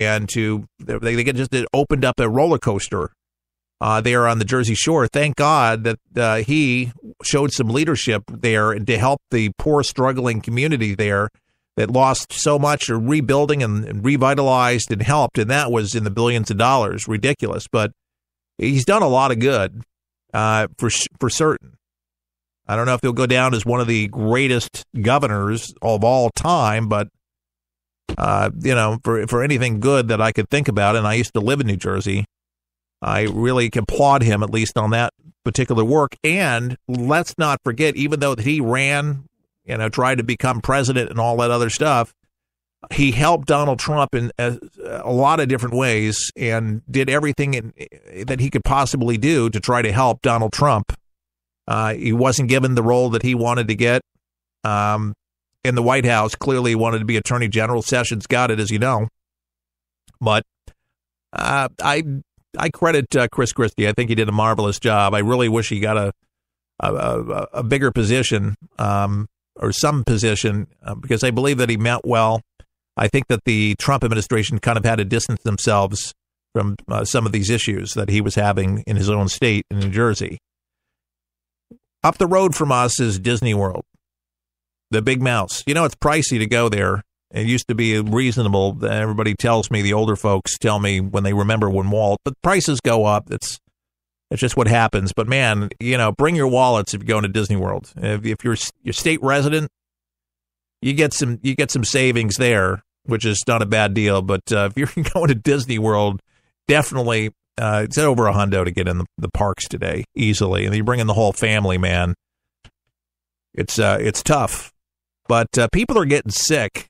and they just opened up a roller coaster there on the Jersey Shore. Thank God that he showed some leadership there to help the poor, struggling community there that lost so much, or rebuilding and revitalized and helped, and that was in the billions of dollars. Ridiculous, but he's done a lot of good for certain. I don't know if he'll go down as one of the greatest governors of all time, but for anything good that I could think about, and I used to live in New Jersey, I really applaud him, at least on that particular work. And let's not forget, even though he ran, tried to become president and all that other stuff, he helped Donald Trump in a lot of different ways and did everything that he could possibly do to try to help Donald Trump. He wasn't given the role that he wanted to get in the White House. Clearly, he wanted to be Attorney General. Sessions got it, as you know. But I credit Chris Christie. I think he did a marvelous job. I really wish he got a bigger position or some position because I believe that he meant well. I think that the Trump administration kind of had to distance themselves from some of these issues that he was having in his own state in New Jersey. Up the road from us is Disney World, the Big Mouse. It's pricey to go there. It used to be reasonable. Everybody tells me, the older folks tell me when they remember when Walt, but prices go up. It's just what happens. But man, bring your wallets if you're going to Disney World. If you're state resident, you get some savings there, which is not a bad deal. But if you're going to Disney World, definitely it's over $100 to get in the parks today easily, and you bring in the whole family. Man, it's tough. But people are getting sick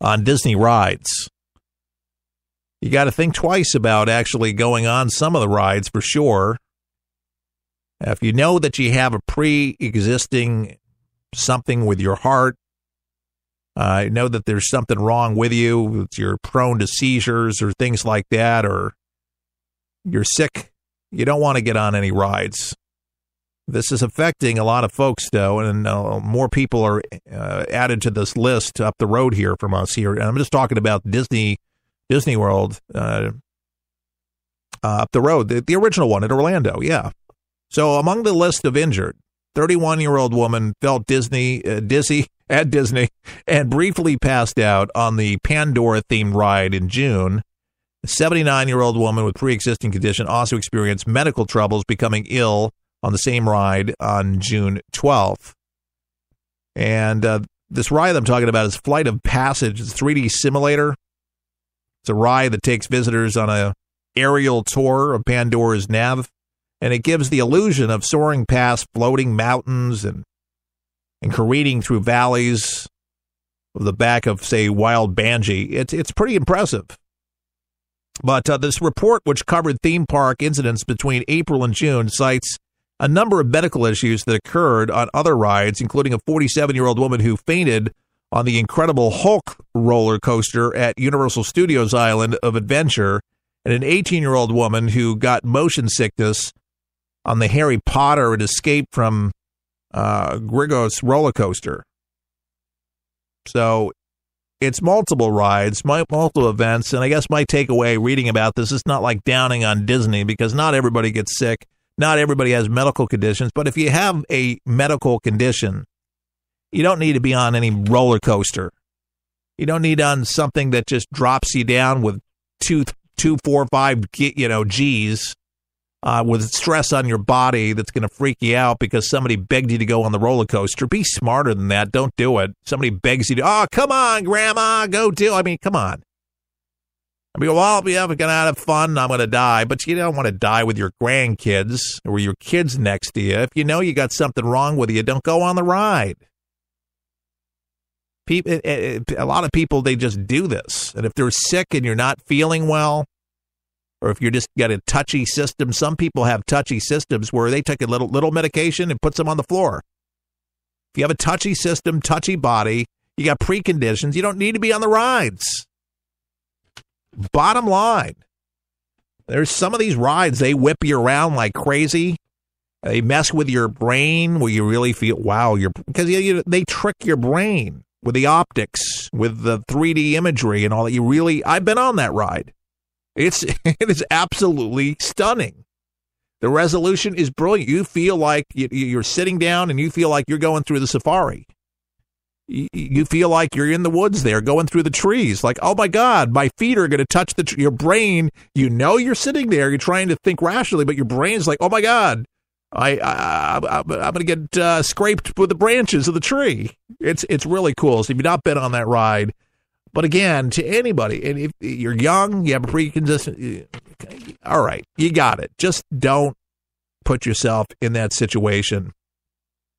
on Disney rides. You got to think twice about actually going on some of the rides for sure. If you know that you have a pre-existing something with your heart, know that there's something wrong with you, you're prone to seizures or things like that, or you're sick, you don't want to get on any rides. This is affecting a lot of folks, though, and more people are added to this list up the road here from us here. And I'm just talking about Disney World up the road, the original one at Orlando, yeah. So among the list of injured, 31-year-old woman felt dizzy at Disney and briefly passed out on the Pandora-themed ride in June. A 79-year-old woman with pre-existing condition also experienced medical troubles, becoming ill on the same ride on June 12th. And this ride I'm talking about is Flight of Passage. It's a 3D simulator. It's a ride that takes visitors on a aerial tour of Pandora's nav, and it gives the illusion of soaring past floating mountains and careening through valleys of the back of, say, Wild Bangee. It's pretty impressive. But this report, which covered theme park incidents between April and June, cites a number of medical issues that occurred on other rides, including a 47-year-old woman who fainted on the Incredible Hulk roller coaster at Universal Studios Island of Adventure, and an 18-year-old woman who got motion sickness on the Harry Potter and Escape from Grigos roller coaster. So it's multiple rides, multiple events, and I guess my takeaway reading about this is not like downing on Disney, because not everybody gets sick. Not everybody has medical conditions, but if you have a medical condition, you don't need to be on any roller coaster. You don't need on something that just drops you down with 2, 4, 5, G's with stress on your body that's going to freak you out because somebody begged you to go on the roller coaster. Be smarter than that. Don't do it. Somebody begs you to, oh, come on, Grandma, go do it. I mean, come on. I mean, well, if I'm going to have fun, I'm going to die. But you don't want to die with your grandkids or your kids next to you. If you know you got something wrong with you, don't go on the ride. A lot of people, they just do this. And if they're sick and you're not feeling well, or if you're just got a touchy system, some people have touchy systems where they take a little medication and puts them on the floor. If you have a touchy system, touchy body, you got preconditions, you don't need to be on the rides. Bottom line, there's some of these rides, they whip you around like crazy. They mess with your brain where you really feel, wow, because they trick your brain. with the optics, with the 3D imagery and all that. I've been on that ride. It is absolutely stunning. The resolution is brilliant. You feel like you're sitting down and you feel like you're going through the safari. You feel like you're in the woods there going through the trees. Like, oh, my God, my feet are going to touch your brain. You're sitting there. You're trying to think rationally, but your brain's like, oh, my God, I'm going to get scraped with the branches of the tree. It's really cool. So if you've not been on that ride, but again, to anybody, and if you're young, you have a pre-existing, all right, you got it. Just don't put yourself in that situation.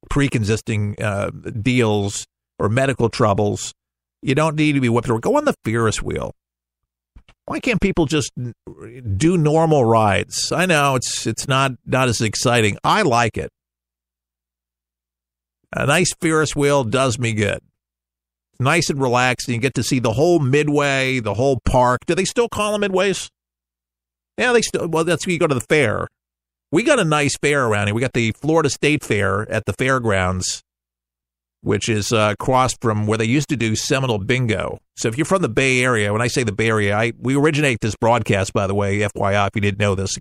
Pre-existing deals or medical troubles. You don't need to be whipped around. Go on the Ferris wheel. Why can't people just do normal rides? I know it's not as exciting. I like it. A nice Ferris wheel does me good. Nice and relaxing. You get to see the whole Midway, the whole park. Do they still call them Midways? Yeah, they still. Well, that's where you go to the fair. We got a nice fair around here. We got the Florida State Fair at the fairgrounds, which is across from where they used to do Seminole Bingo. So if you're from the Bay Area, when I say the Bay Area, we originate this broadcast, by the way, FYI, if you didn't know this.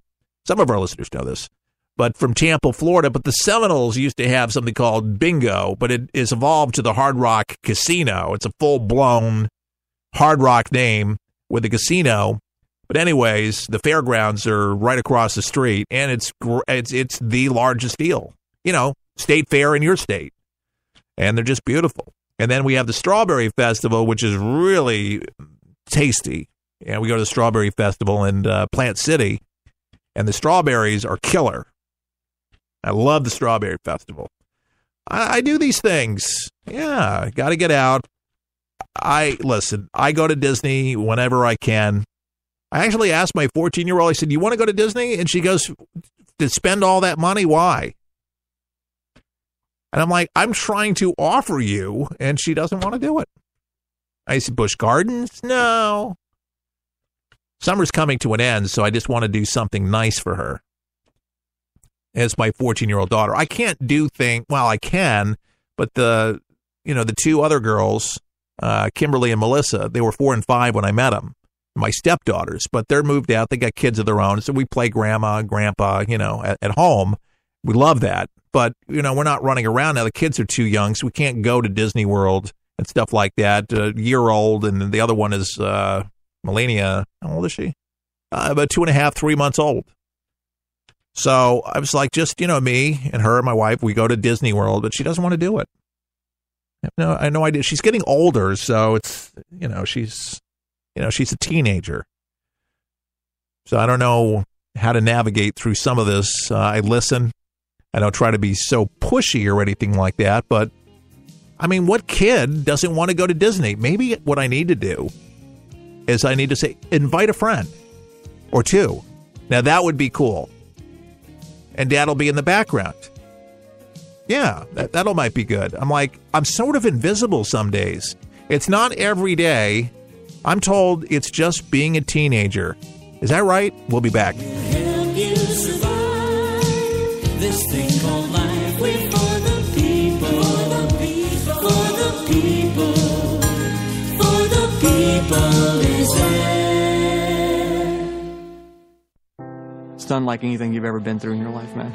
Some of our listeners know this. But from Tampa, Florida. But the Seminoles used to have something called Bingo, but it is evolved to the Hard Rock Casino. It's a full-blown Hard Rock name with a casino. But anyways, the fairgrounds are right across the street, and it's the largest deal. State fair in your state. And they're just beautiful. And then we have the Strawberry Festival, which is really tasty. And we go to the Strawberry Festival in Plant City, and the strawberries are killer. I love the Strawberry Festival. I do these things. Yeah, got to get out. I go to Disney whenever I can. I actually asked my 14-year-old, I said, you want to go to Disney? And she goes, to spend all that money? Why? And I'm like, I'm trying to offer you, and she doesn't want to do it. I said, Busch Gardens? No. Summer's coming to an end, so I just want to do something nice for her. As my 14-year-old daughter. I can't do things, well, I can, but the two other girls, Kimberly and Melissa, they were 4 and 5 when I met them, my stepdaughters, but they're moved out. They got kids of their own, so we play grandma and grandpa, at home. We love that. But, we're not running around now. The kids are too young, so we can't go to Disney World and stuff like that. A year old, and the other one is Melania. How old is she? About 2.5, 3 months old. So I was like, just, me and her and my wife, we go to Disney World, but she doesn't want to do it. I have no idea. She's getting older, so it's, she's a teenager. So I don't know how to navigate through some of this. I listen. I don't try to be so pushy or anything like that, but I mean, what kid doesn't want to go to Disney? Maybe what I need to do is I need to say, invite a friend or two. Now that would be cool. And Dad'll be in the background. Yeah, that'll might be good. I'm like, I'm sort of invisible some days. It's not every day. I'm told it's just being a teenager. Is that right? We'll be back. Help you survive this thing called life. We're for the people, for the people, for the people, for the people is there. It's unlike anything you've ever been through in your life, man.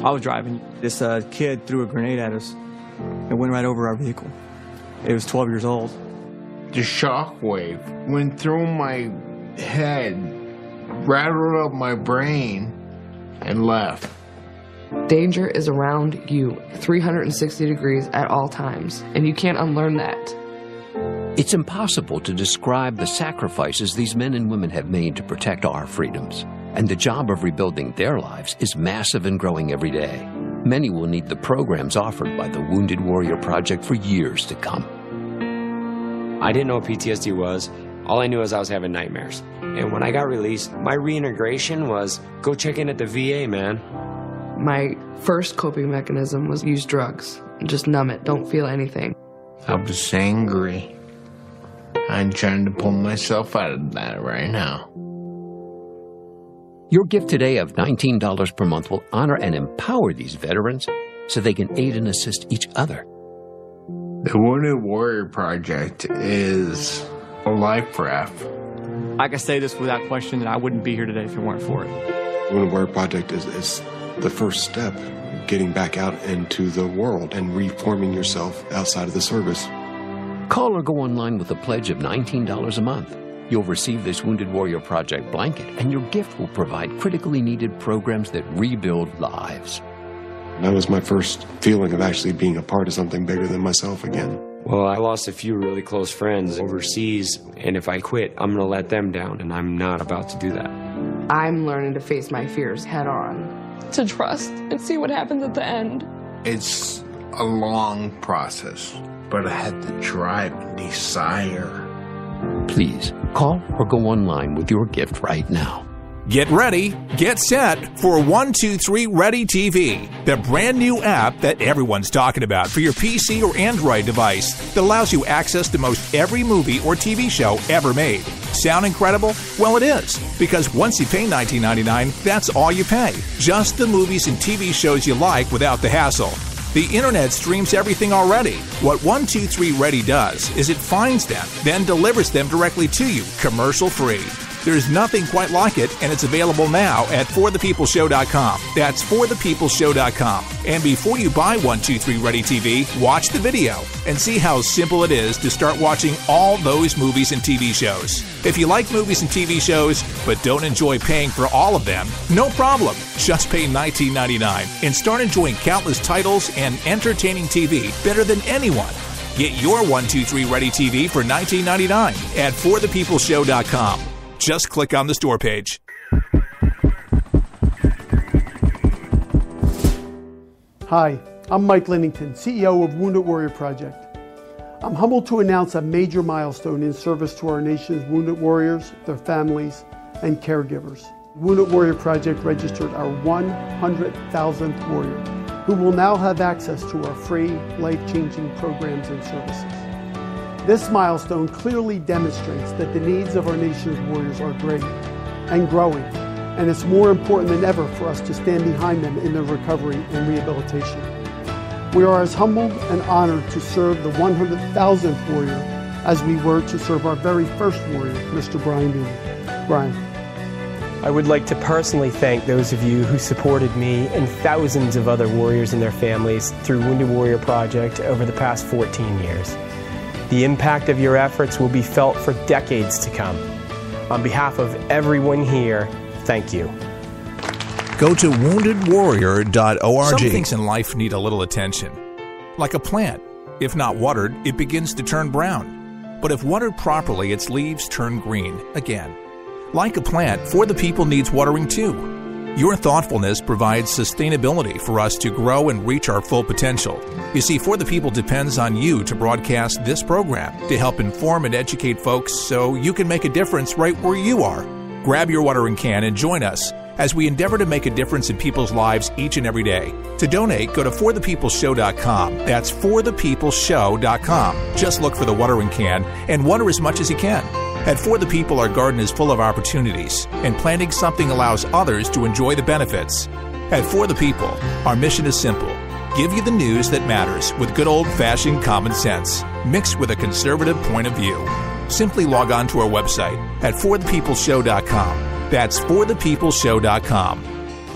I was driving. This kid threw a grenade at us and went right over our vehicle. It was 12 years old. The shockwave went through my head, rattled up my brain, and left. Danger is around you 360 degrees at all times, and you can't unlearn that. It's impossible to describe the sacrifices these men and women have made to protect our freedoms. And the job of rebuilding their lives is massive and growing every day. Many will need the programs offered by the Wounded Warrior Project for years to come. I didn't know what PTSD was. All I knew is I was having nightmares. And when I got released, my reintegration was go check in at the VA, man. My first coping mechanism was use drugs. Just numb it, don't feel anything. I was angry. I'm trying to pull myself out of that right now. Your gift today of $19 per month will honor and empower these veterans so they can aid and assist each other. The Wounded Warrior Project is a life raft. I can say this without question that I wouldn't be here today if it weren't for it. Wounded Warrior Project is the first step, getting back out into the world and reforming yourself outside of the service. Call or go online with a pledge of $19 a month. You'll receive this Wounded Warrior Project blanket, and your gift will provide critically needed programs that rebuild lives. That was my first feeling of actually being a part of something bigger than myself again. Well, I lost a few really close friends overseas, and if I quit, I'm going to let them down, and I'm not about to do that. I'm learning to face my fears head on. To trust and see what happens at the end. It's a long process, but I had the drive and desire. Please, call or go online with your gift right now. Get ready, get set for 123 Ready TV, the brand new app that everyone's talking about for your PC or Android device that allows you access to most every movie or TV show ever made. Sound incredible? Well, it is, because once you pay $19.99, that's all you pay. Just the movies and TV shows you like without the hassle. The internet streams everything already. What 123 Ready does is it finds them, then delivers them directly to you, commercial-free. There's nothing quite like it, and it's available now at forthepeopleshow.com. That's forthepeopleshow.com. And before you buy 123 Ready TV, watch the video and see how simple it is to start watching all those movies and TV shows. If you like movies and TV shows, but don't enjoy paying for all of them, no problem. Just pay $19.99 and start enjoying countless titles and entertaining TV better than anyone. Get your 123 Ready TV for $19.99 at forthepeopleshow.com. Just click on the store page. Hi, I'm Mike Linnington, CEO of Wounded Warrior Project. I'm humbled to announce a major milestone in service to our nation's wounded warriors, their families, and caregivers. Wounded Warrior Project registered our 100,000th warrior, who will now have access to our free, life-changing programs and services. This milestone clearly demonstrates that the needs of our nation's warriors are great and growing, and it's more important than ever for us to stand behind them in their recovery and rehabilitation. We are as humbled and honored to serve the 100,000th warrior as we were to serve our very first warrior, Mr. Brian Dooney. Brian. I would like to personally thank those of you who supported me and thousands of other warriors and their families through Wounded Warrior Project over the past 14 years. The impact of your efforts will be felt for decades to come. On behalf of everyone here, thank you. Go to woundedwarrior.org. Some things in life need a little attention. Like a plant. If not watered, it begins to turn brown. But if watered properly, its leaves turn green again. Like a plant, For the People needs watering too. Your thoughtfulness provides sustainability for us to grow and reach our full potential. You see, For the People depends on you to broadcast this program to help inform and educate folks so you can make a difference right where you are. Grab your watering can and join us as we endeavor to make a difference in people's lives each and every day. To donate, go to forthepeopleshow.com. That's forthepeopleshow.com. Just look for the watering can and water as much as you can. At For the People, our garden is full of opportunities, and planting something allows others to enjoy the benefits. At For the People, our mission is simple. Give you the news that matters with good old-fashioned common sense, mixed with a conservative point of view. Simply log on to our website at forthepeopleshow.com. That's forthepeopleshow.com.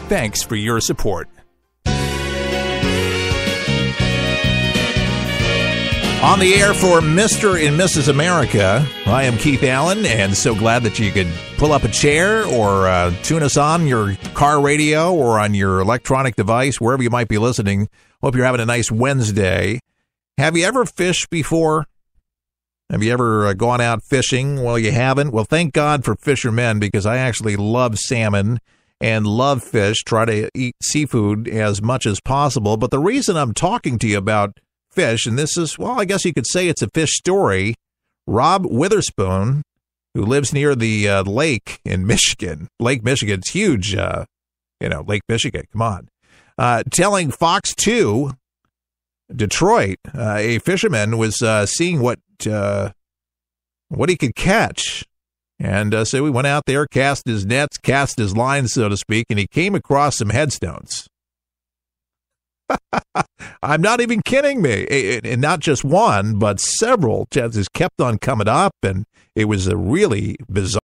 Thanks for your support. On the air for Mr. and Mrs. America, I am Keith Allen, and so glad that you could pull up a chair or tune us on your car radio or on your electronic device, wherever you might be listening. Hope you're having a nice Wednesday. Have you ever fished before? Have you ever gone out fishing? Well, you haven't. Well, thank God for fishermen, because I actually love salmon and love fish, try to eat seafood as much as possible. But the reason I'm talking to you about fish, and this is, well, I guess you could say it's a fish story. Rob Witherspoon, who lives near the lake in Michigan. Lake Michigan's huge, Lake Michigan, come on. Telling Fox 2, Detroit, a fisherman was seeing what he could catch. And so he went out there, cast his nets, cast his lines, so to speak, and he came across some headstones. I'm not even kidding me. And not just one, but several chances kept on coming up, and it was a really bizarre.